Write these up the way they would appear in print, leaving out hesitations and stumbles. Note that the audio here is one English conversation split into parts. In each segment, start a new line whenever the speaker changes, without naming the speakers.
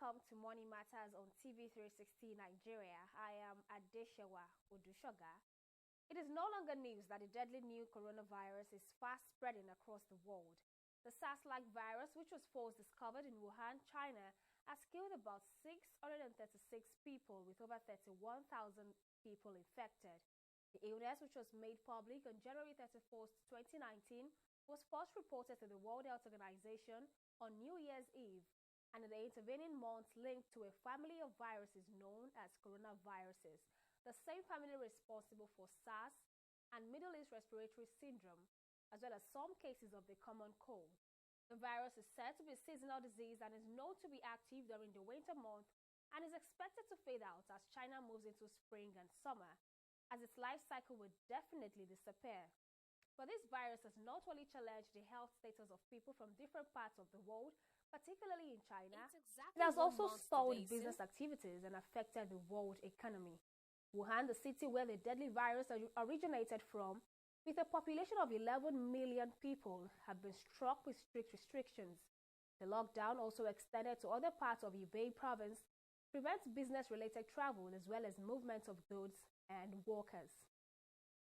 welcome to Morning Matters on TV360 Nigeria. I am Adeshewa Odushoga. It is no longer news that the deadly new coronavirus is fast spreading across the world. The SARS-like virus, which was first discovered in Wuhan, China, has killed about 636 people with over 31,000 people infected. The illness, which was made public on January 31st, 2019, was first reported to the World Health Organization on New Year's Eve, and in the intervening months linked to a family of viruses known as coronaviruses, the same family responsible for SARS and Middle East respiratory syndrome, as well as some cases of the common cold. The virus is said to be a seasonal disease and is known to be active during the winter months and is expected to fade out as China moves into spring and summer, as its life cycle will definitely disappear. But this virus has not only challenged the health status of people from different parts of the world, particularly in China, it has also stalled business activities and affected the world economy. Wuhan, the city where the deadly virus originated from, with a population of 11 million people, have been struck with strict restrictions. The lockdown, also extended to other parts of Hubei province, prevents business-related travel as well as movement of goods and workers.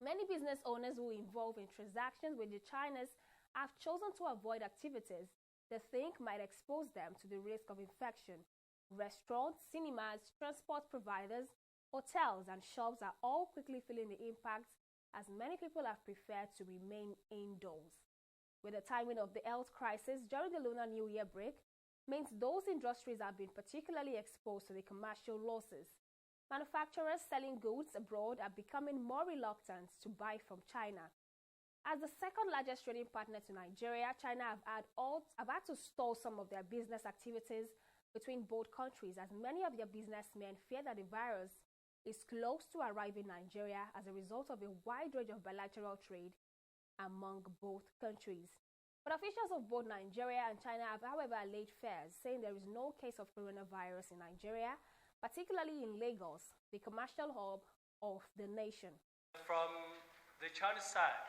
Many business owners who involve in transactions with the Chinese have chosen to avoid activities they think might expose them to the risk of infection. Restaurants, cinemas, transport providers, hotels, and shops are all quickly feeling the impact as many people have preferred to remain indoors. With the timing of the health crisis during the Lunar New Year break means those industries have been particularly exposed to the commercial losses. Manufacturers selling goods abroad are becoming more reluctant to buy from China. As the second largest trading partner to Nigeria, China have had to stall some of their business activities between both countries, as many of their businessmen fear that the virus is close to arriving in Nigeria as a result of a wide range of bilateral trade among both countries. But officials of both Nigeria and China have, however, allayed fears, saying there is no case of coronavirus in Nigeria, particularly in Lagos, the commercial hub of the nation.
From the Chinese side,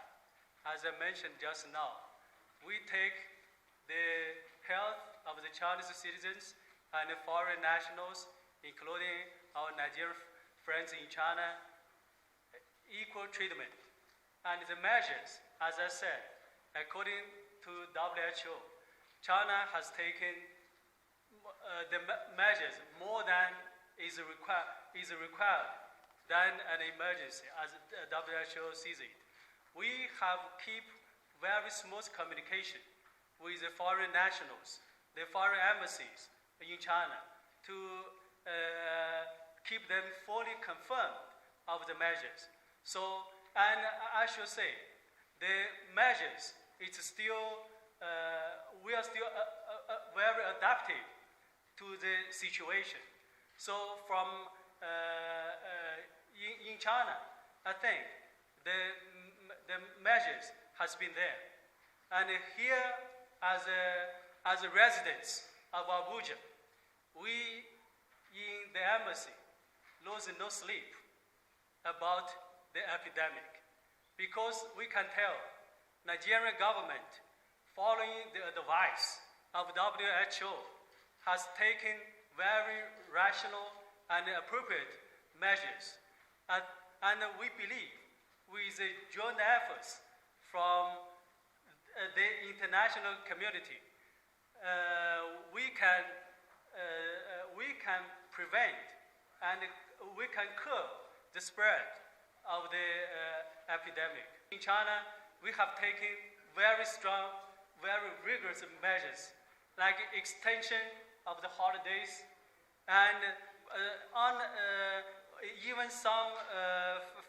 as I mentioned just now, we take the health of the Chinese citizens and the foreign nationals, including our Nigerian friends in China, equal treatment. And the measures, as I said, according to WHO, China has taken the measures more than is required than an emergency, as WHO sees it. We have keep very smooth communication with the foreign nationals, the foreign embassies in China, to keep them fully confirmed of the measures. So, and I should say, the measures, it's still, we are still very adaptive to the situation. So from in China, I think the measures has been there, and here as a residents of Abuja, we in the embassy lose no sleep about the epidemic, because we can tell Nigerian government, following the advice of WHO, has taken very rational and appropriate measures, and we believe with the joint efforts from the international community, we can prevent and we can curb the spread of the epidemic. In China, we have taken very strong, very rigorous measures, like extension of the holidays, and even some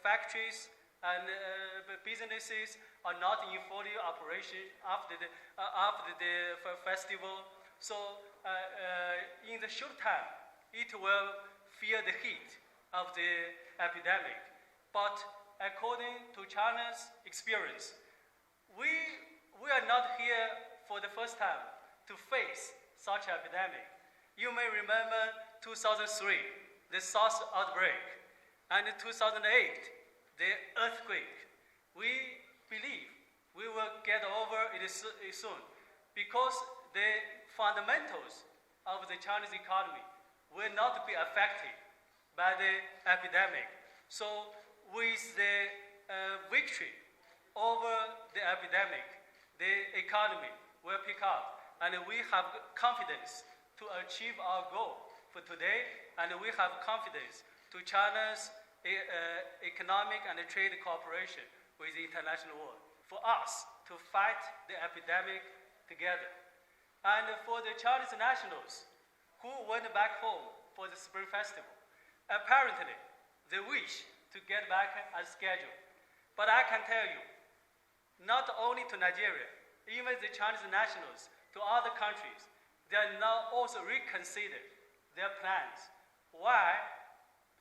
factories and businesses are not in full operation after the festival. So in the short time, it will feel the heat of the epidemic. But according to China's experience, we are not here for the first time to face such epidemic. You may remember 2003, the SARS outbreak, and in 2008, the earthquake. We believe we will get over it soon, because the fundamentals of the Chinese economy will not be affected by the epidemic. So with the victory over the epidemic, the economy will pick up, and we have confidence to achieve our goal for today, and we have confidence to China's economic and trade cooperation with the international world, for us to fight the epidemic together. And for the Chinese nationals who went back home for the Spring Festival, apparently they wish to get back as scheduled. But I can tell you, not only to Nigeria, even the Chinese nationals to other countries, they are now also reconsider their plans. Why?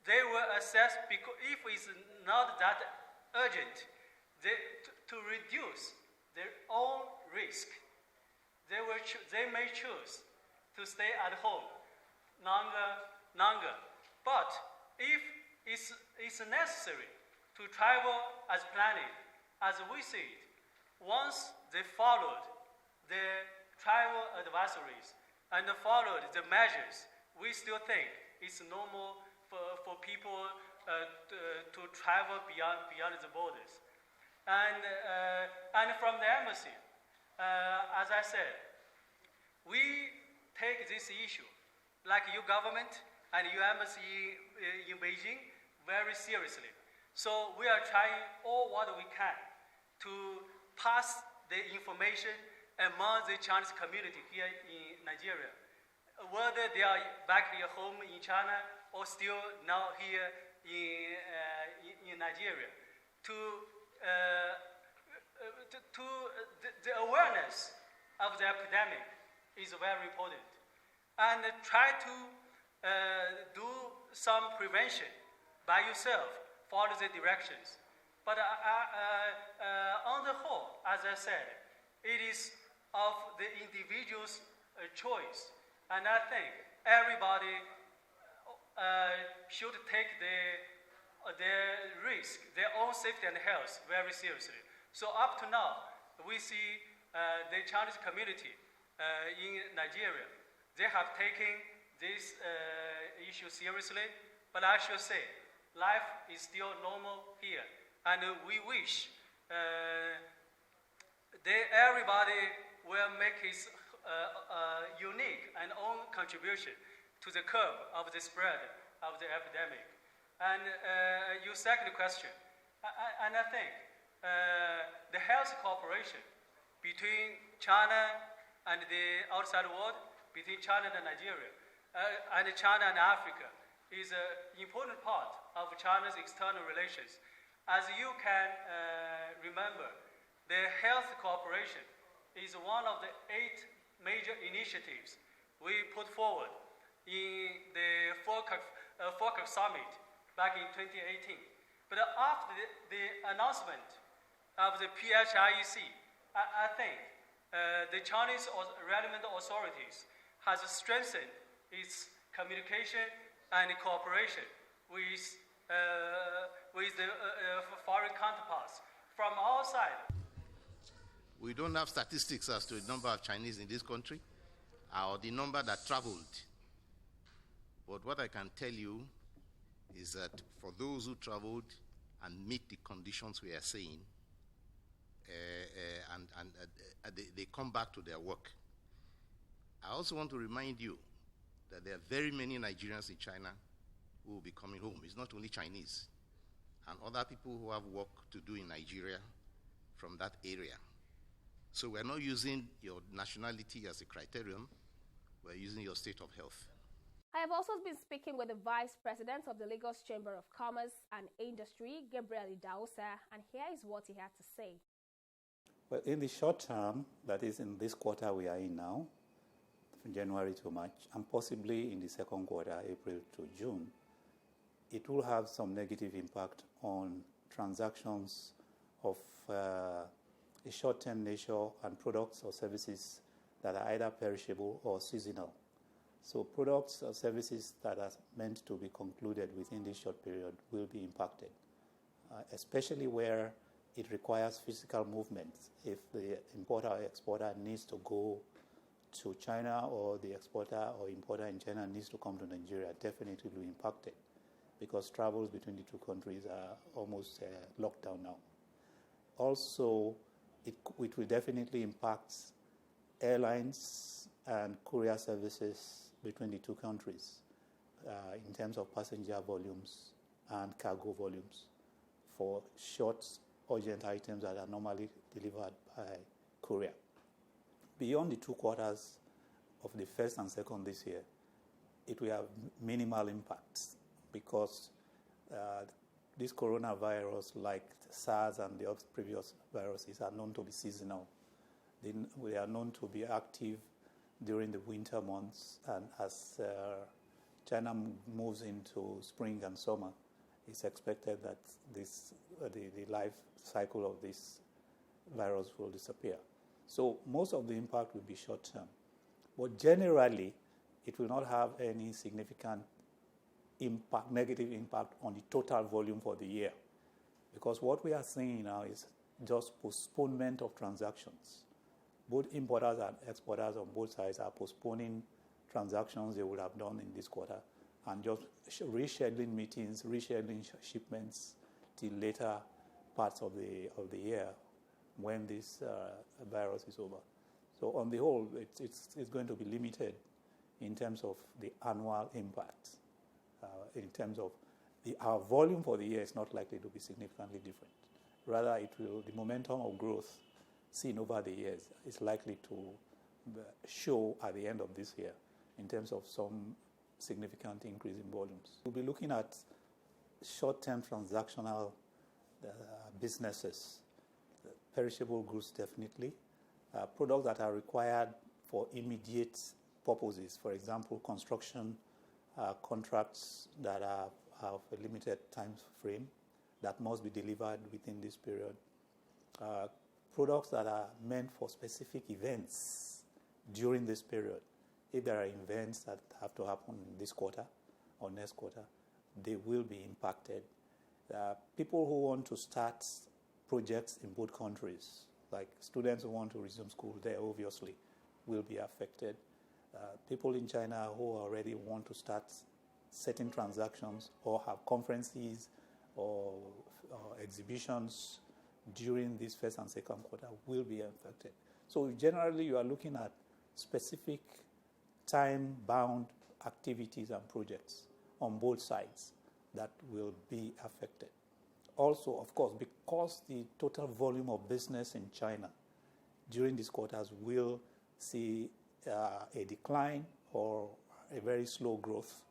They will assess, because if it's not that urgent, to reduce their own risk, they may choose to stay at home longer. But if it's necessary to travel as planned, as we see it, once they followed the travel advisories and followed the measures, we still think it's normal for people to travel beyond the borders. And from the embassy, as I said, we take this issue, like your government and your embassy in Beijing, very seriously. So we are trying all what we can to pass the information among the Chinese community here in Nigeria, whether they are back at home in China or still now here in Nigeria, the awareness of the epidemic is very important, and try to do some prevention by yourself, follow the directions. But on the whole, as I said, it is of the individual's choice, and I think everybody should take their risk, their own safety and health very seriously. So up to now, we see the Chinese community in Nigeria, they have taken this issue seriously, but I should say, life is still normal here, and we wish everybody will make his unique and own contribution to the curb of the spread of the epidemic. And your second question, and I think the health cooperation between China and the outside world, between China and Nigeria, and China and Africa, is an important part of China's external relations. As you can remember, the health cooperation is one of the 8 major initiatives we put forward in the FOCAC summit back in 2018. But after the announcement of the PHIEC, I think the Chinese relevant authorities has strengthened its communication and cooperation with the foreign counterparts. From our side,
we don't have statistics as to the number of Chinese in this country or the number that traveled. But what I can tell you is that for those who traveled and meet the conditions we are saying, they come back to their work. I also want to remind you that there are very many Nigerians in China who will be coming home. It's not only Chinese, and other people who have work to do in Nigeria from that area. So we're not using your nationality as a criterion, we're using your state of health.
I have also been speaking with the Vice President of the Lagos Chamber of Commerce and Industry, Gabriel Idahosa, and here is what he had to say.
Well, in the short term, that is in this quarter we are in now, from January to March, and possibly in the second quarter, April to June, it will have some negative impact on transactions of a short-term nature and products or services that are either perishable or seasonal. So products or services that are meant to be concluded within this short period will be impacted, especially where it requires physical movement. If the importer or exporter needs to go to China, or the exporter or importer in China needs to come to Nigeria, definitely will impact it, because travels between the two countries are almost locked down now. Also, it will definitely impact airlines and courier services between the two countries in terms of passenger volumes and cargo volumes for short, urgent items that are normally delivered by courier. Beyond the 2 quarters of the first and second this year, it will have minimal impacts, because this coronavirus, like SARS and the previous viruses, are known to be seasonal. They are known to be active during the winter months, and as China moves into spring and summer, it's expected that the life cycle of this virus will disappear. So most of the impact will be short-term. But generally, it will not have any significant impact, negative impact on the total volume for the year. Because what we are seeing now is just postponement of transactions. Both importers and exporters on both sides are postponing transactions they would have done in this quarter, and just rescheduling meetings, rescheduling shipments till later parts of the year when this virus is over. So on the whole, it's going to be limited in terms of the annual impact. In terms of our volume for the year is not likely to be significantly different. Rather, the momentum of growth seen over the years is likely to show at the end of this year in terms of some significant increase in volumes. We'll be looking at short-term transactional businesses, perishable goods definitely, products that are required for immediate purposes, for example, construction contracts that have a limited time frame that must be delivered within this period, products that are meant for specific events during this period. If there are events that have to happen in this quarter or next quarter, they will be impacted. People who want to start projects in both countries, like students who want to resume school there, obviously, will be affected. People in China who already want to start certain transactions or have conferences or exhibitions during this first and second quarter will be affected. So generally, you are looking at specific time-bound activities and projects on both sides that will be affected. Also, of course, because the total volume of business in China during these quarters will see a decline or a very slow growth,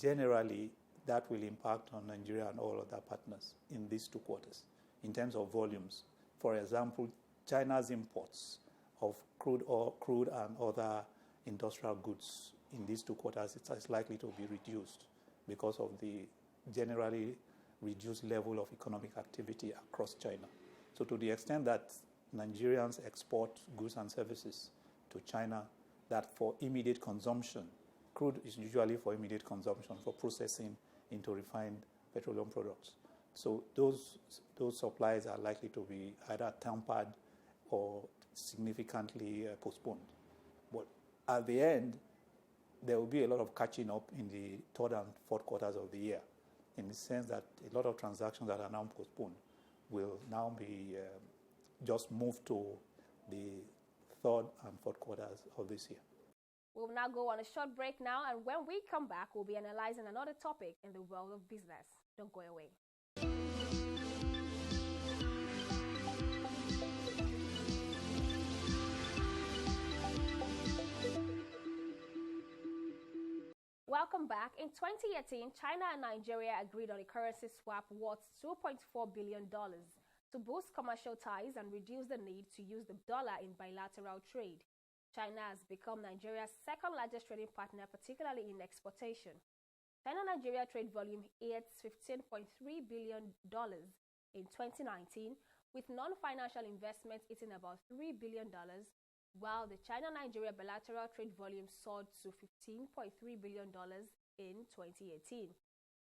generally that will impact on Nigeria and all other partners in these 2 quarters in terms of volumes. For example, China's imports of crude and other industrial goods in these 2 quarters is likely to be reduced because of the generally reduced level of economic activity across China. So to the extent that Nigerians export goods and services to China, that for immediate consumption, crude is usually for immediate consumption, for processing into refined petroleum products. So those supplies are likely to be either tampered or significantly postponed. But at the end, there will be a lot of catching up in the 3rd and 4th quarters of the year, in the sense that a lot of transactions that are now postponed will now be just moved to the 3rd and 4th quarters of this year.
We'll now go on a short break now, and when we come back, we'll be analyzing another topic in the world of business. Don't go away. Welcome back. In 2018, China and Nigeria agreed on a currency swap worth $2.4 billion to boost commercial ties and reduce the need to use the dollar in bilateral trade. China has become Nigeria's second largest trading partner, particularly in exportation. China-Nigeria trade volume hit $15.3 billion in 2019, with non-financial investments hitting about $3 billion, while the China-Nigeria bilateral trade volume soared to $15.3 billion in 2018.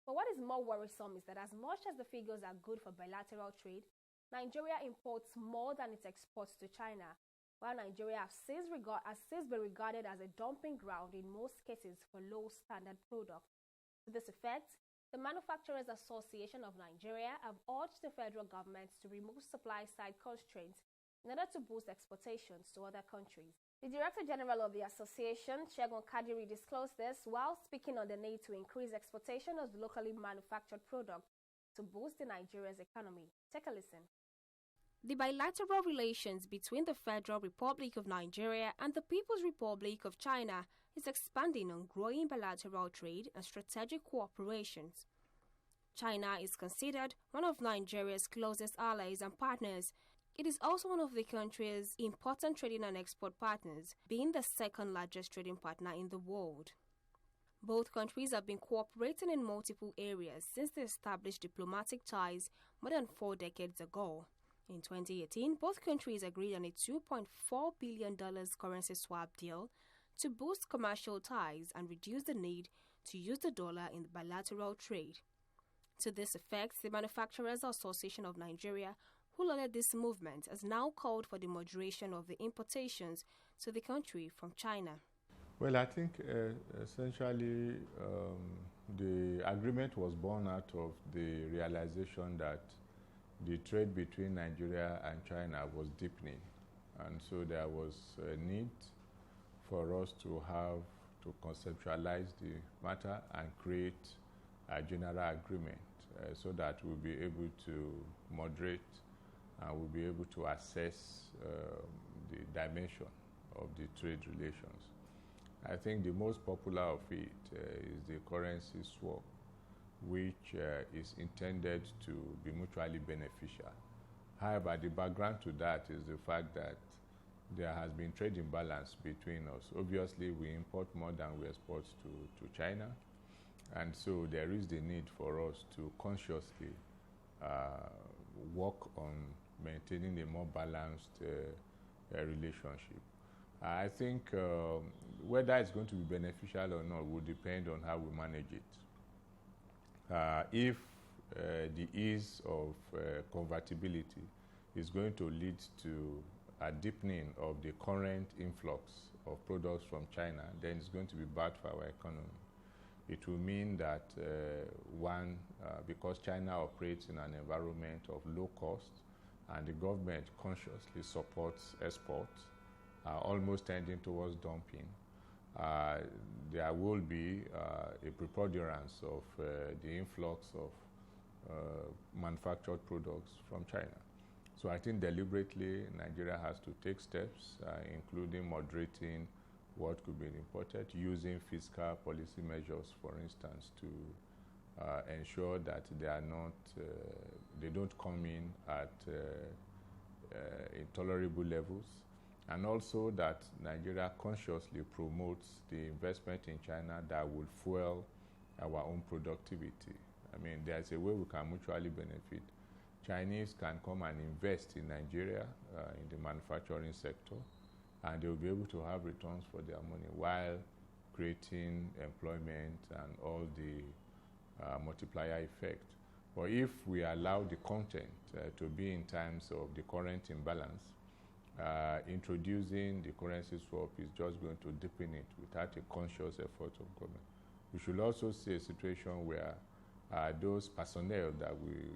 But what is more worrisome is that as much as the figures are good for bilateral trade, Nigeria imports more than it exports to China, while Nigeria has since been regarded as a dumping ground in most cases for low-standard products. To this effect, the Manufacturers Association of Nigeria have urged the federal government to remove supply-side constraints in order to boost exportations to other countries. The Director General of the association, Segun Kadiri, disclosed this while speaking on the need to increase exportation of locally manufactured products to boost Nigeria's economy. Take a listen. The bilateral relations between the Federal Republic of Nigeria and the People's Republic of China is expanding on growing bilateral trade and strategic cooperations. China is considered one of Nigeria's closest allies and partners. It is also one of the country's important trading and export partners, being the second largest trading partner in the world. Both countries have been cooperating in multiple areas since they established diplomatic ties more than 4 decades ago. In 2018, both countries agreed on a $2.4 billion currency swap deal to boost commercial ties and reduce the need to use the dollar in bilateral trade. To this effect, the Manufacturers Association of Nigeria, who led this movement, has now called for the moderation of the importations to the country from China.
Well, I think essentially the agreement was born out of the realization that the trade between Nigeria and China was deepening, and so there was a need for us to conceptualize the matter and create a general agreement so that we'll be able to moderate and we'll be able to assess the dimension of the trade relations. I think the most popular of it is the currency swap, which is intended to be mutually beneficial. However, the background to that is the fact that there has been trade imbalance between us. Obviously, we import more than we export to China, and so there is the need for us to consciously work on maintaining a more balanced relationship. I think whether it's going to be beneficial or not will depend on how we manage it. If the ease of convertibility is going to lead to a deepening of the current influx of products from China, then it's going to be bad for our economy. It will mean that, because China operates in an environment of low cost and the government consciously supports exports, almost tending towards dumping, there will be a preponderance of the influx of manufactured products from China. So I think deliberately Nigeria has to take steps, including moderating what could be imported, using fiscal policy measures, for instance, to ensure that they don't come in at intolerable levels, and also that Nigeria consciously promotes the investment in China that will fuel our own productivity. I mean, there's a way we can mutually benefit. Chinese can come and invest in Nigeria in the manufacturing sector, and they'll be able to have returns for their money while creating employment and all the multiplier effect. But if we allow the content to be in terms of the current imbalance, introducing the currency swap is just going to deepen it without a conscious effort of government. We should also see a situation where those personnel that will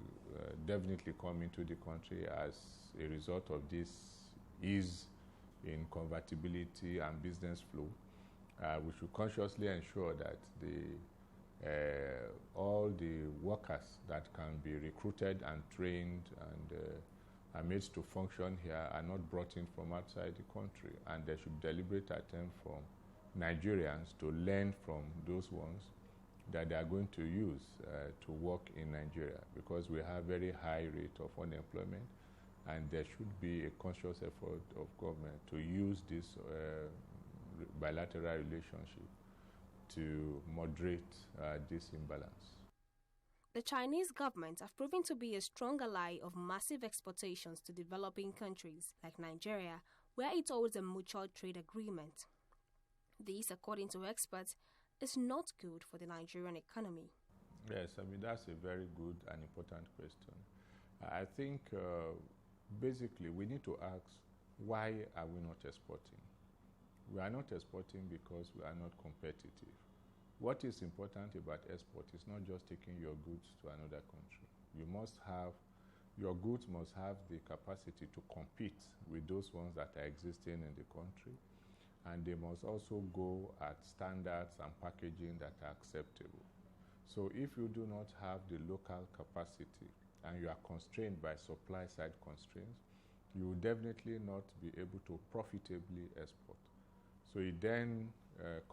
definitely come into the country as a result of this ease in convertibility and business flow, we should consciously ensure that all the workers that can be recruited and trained and are made to function here are not brought in from outside the country, and there should be deliberate attempt from Nigerians to learn from those ones that they are going to use to work in Nigeria, because we have very high rate of unemployment, and there should be a conscious effort of government to use this bilateral relationship to moderate this imbalance.
The Chinese government have proven to be a strong ally of massive exportations to developing countries like Nigeria, where it holds a mutual trade agreement. This, according to experts, is not good for the Nigerian economy.
Yes, I mean, that's a very good and important question. I think basically we need to ask why are we not exporting? We are not exporting because we are not competitive. What is important about export is not just taking your goods to another country. Your goods must have the capacity to compete with those ones that are existing in the country, and they must also go at standards and packaging that are acceptable. So if you do not have the local capacity and you are constrained by supply side constraints, you will definitely not be able to profitably export. So it then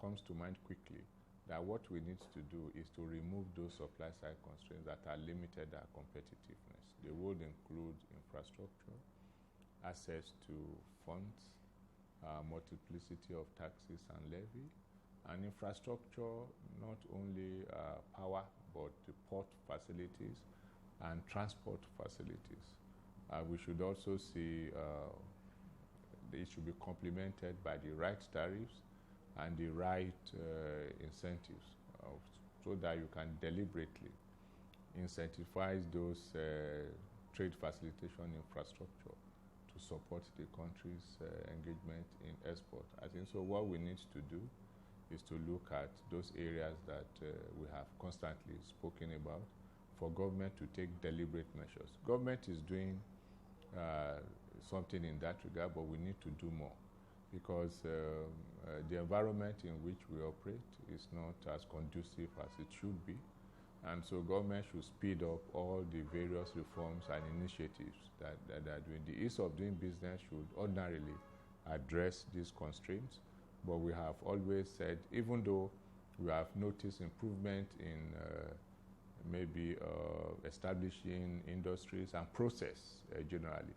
comes to mind quickly that what we need to do is to remove those supply side constraints that are limited our competitiveness. They would include infrastructure, access to funds, multiplicity of taxes and levy, and infrastructure, not only power, but the port facilities and transport facilities. We should also see it should be complemented by the right tariffs and the right incentives so that you can deliberately incentivize those trade facilitation infrastructure to support the country's engagement in export. I think so what we need to do is to look at those areas that we have constantly spoken about for government to take deliberate measures. Government is doing something in that regard, but we need to do more because the environment in which we operate is not as conducive as it should be. And so government should speed up all the various reforms and initiatives that are doing. The ease of doing business should ordinarily address these constraints, but we have always said, even though we have noticed improvement in maybe establishing industries and process generally,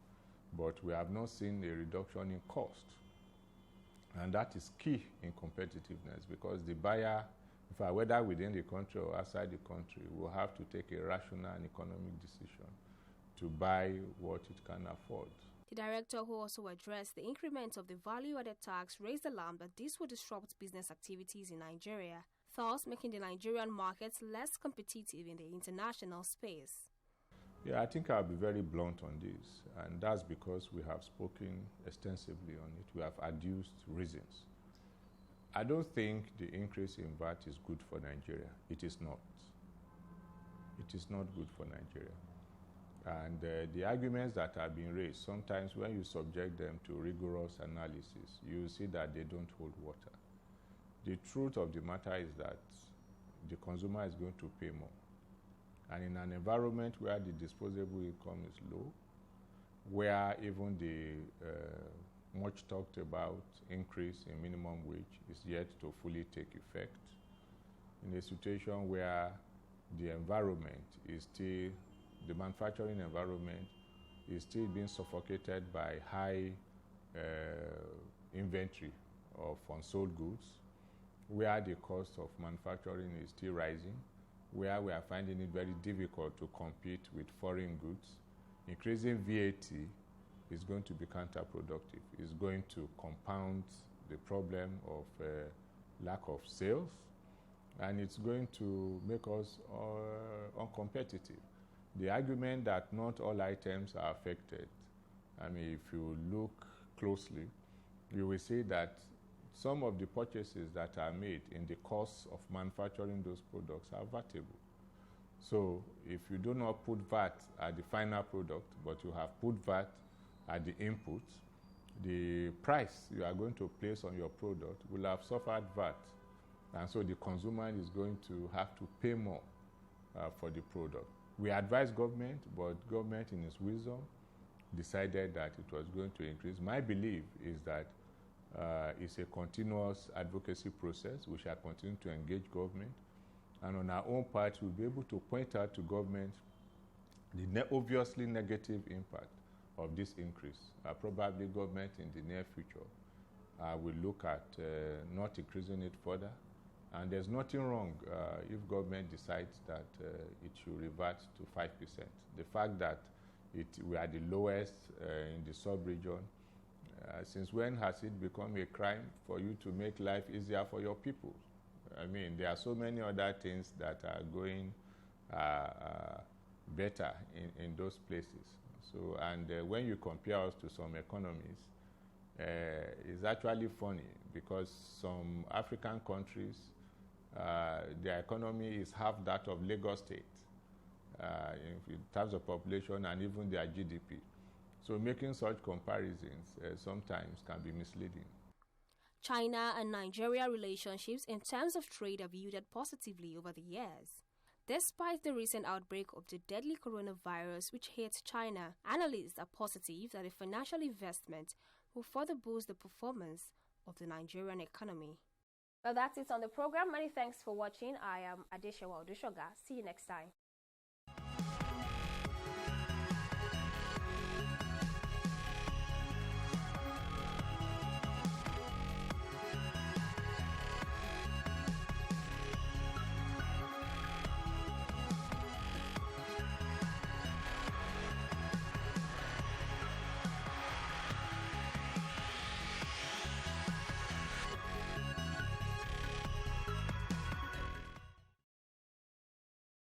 but we have not seen a reduction in cost. And that is key in competitiveness because the buyer, whether within the country or outside the country, will have to take a rational and economic decision to buy what it can afford.
The director, who also addressed the increment of the value-added tax, raised alarm that this will disrupt business activities in Nigeria, thus making the Nigerian markets less competitive in the international space.
Yeah, I think I'll be very blunt on this, and that's because we have spoken extensively on it. We have adduced reasons. I don't think the increase in VAT is good for Nigeria. It is not. It is not good for Nigeria. And the arguments that are being raised, sometimes when you subject them to rigorous analysis, you see that they don't hold water. The truth of the matter is that the consumer is going to pay more. And in an environment where the disposable income is low, where even the much talked about increase in minimum wage is yet to fully take effect, in a situation where the environment is still, the manufacturing environment is still being suffocated by high inventory of unsold goods, where the cost of manufacturing is still rising, where we are finding it very difficult to compete with foreign goods, increasing VAT is going to be counterproductive. It's going to compound the problem of lack of sales, and it's going to make us uncompetitive. The argument that not all items are affected, I mean, if you look closely, you will see that some of the purchases that are made in the cost of manufacturing those products are vatable. So if you do not put VAT at the final product, but you have put VAT at the input, the price you are going to place on your product will have suffered VAT. And so the consumer is going to have to pay more for the product. We advise government, but government in its wisdom decided that it was going to increase. My belief is that it's a continuous advocacy process. We shall continue to engage government. And on our own part, we'll be able to point out to government the obviously negative impact of this increase. Probably government in the near future will look at not increasing it further. And there's nothing wrong if government decides that it should revert to 5%. The fact that we are the lowest in the sub-region, since when has it become a crime for you to make life easier for your people? I mean, there are so many other things that are going better in those places. So, and when you compare us to some economies, is actually funny because some African countries, their economy is half that of Lagos State in terms of population and even their GDP. So making such comparisons sometimes can be misleading.
China and Nigeria relationships in terms of trade have yielded positively over the years. Despite the recent outbreak of the deadly coronavirus which hit China, analysts are positive that the financial investment will further boost the performance of the Nigerian economy. Well, that's it on the program. Many thanks for watching. I am Adeshewa Odushoga. See you next time.